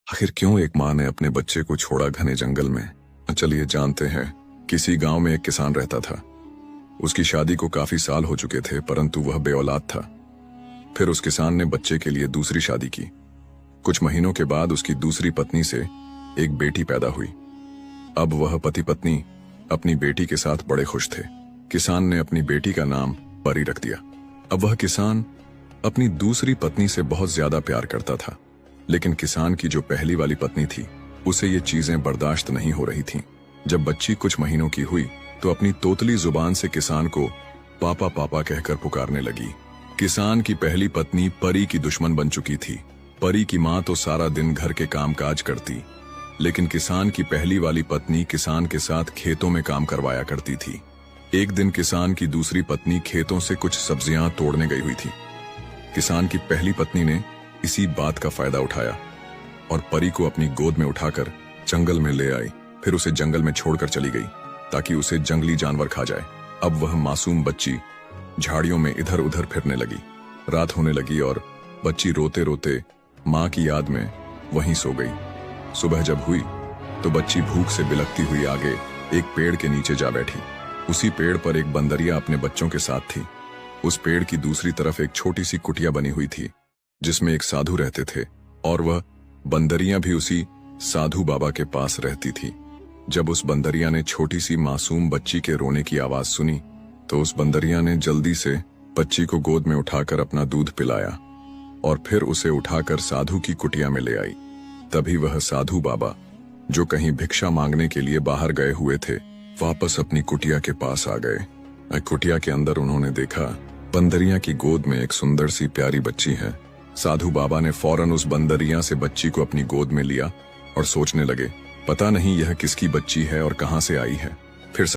आखिर क्यों एक माँ ने अपने बच्चे को छोड़ा घने जंगल में? चलिए जानते हैं। किसी गांव में एक किसान रहता था। उसकी शादी को काफी साल हो चुके थे, परंतु वह बेऔलाद था। फिर उस किसान ने बच्चे के लिए दूसरी शादी की। कुछ महीनों के बाद उसकी दूसरी पत्नी से एक बेटी पैदा हुई। अब वह पति पत्नी अपनी बेटी के साथ बड़े खुश थे। किसान ने अपनी बेटी का नाम परी रख दिया। अब वह किसान अपनी दूसरी पत्नी से बहुत ज्यादा प्यार करता था, लेकिन किसान की जो पहली वाली पत्नी थी उसे ये चीजें बर्दाश्त नहीं हो रही थीं। जब बच्ची कुछ महीनों की हुई तो अपनी तोतली जुबान से किसान को पापा पापा कहकर पुकारने लगी। किसान की पहली पत्नी परी की दुश्मन बन चुकी थी। परी की माँ तो सारा दिन घर के कामकाज करती, लेकिन किसान की पहली वाली पत्नी किसान के साथ खेतों में काम करवाया करती थी। एक दिन किसान की दूसरी पत्नी खेतों से कुछ सब्जियां तोड़ने गई हुई थी। किसान की पहली पत्नी ने इसी बात का फायदा उठाया और परी को अपनी गोद में उठाकर जंगल में ले आई। फिर उसे जंगल में छोड़कर चली गई ताकि उसे जंगली जानवर खा जाए। अब वह मासूम बच्ची झाड़ियों में इधर उधर फिरने लगी। रात होने लगी और बच्ची रोते रोते माँ की याद में वहीं सो गई। सुबह जब हुई तो बच्ची भूख से बिलखती हुई आगे एक पेड़ के नीचे जा बैठी। उसी पेड़ पर एक बंदरिया अपने बच्चों के साथ थी। उस पेड़ की दूसरी तरफ एक छोटी सी कुटिया बनी हुई थी जिसमें एक साधु रहते थे, और वह बंदरिया भी उसी साधु बाबा के पास रहती थी। जब उस बंदरिया ने छोटी सी मासूम बच्ची के रोने की आवाज सुनी तो उस बंदरिया ने जल्दी से बच्ची को गोद में उठाकर अपना दूध पिलाया और फिर उसे उठाकर साधु की कुटिया में ले आई। तभी वह साधु बाबा, जो कहीं भिक्षा मांगने के लिए बाहर गए हुए थे, वापस अपनी कुटिया के पास आ गए। कुटिया के अंदर उन्होंने देखा बंदरिया की गोद में एक सुंदर सी प्यारी बच्ची है। साधु बाबा ने फौरन उस बंदरिया से बच्ची को अपनी गोद में लिया और सोचने लगे, पता नहीं यह किसकी बच्ची है और कहां से आई है।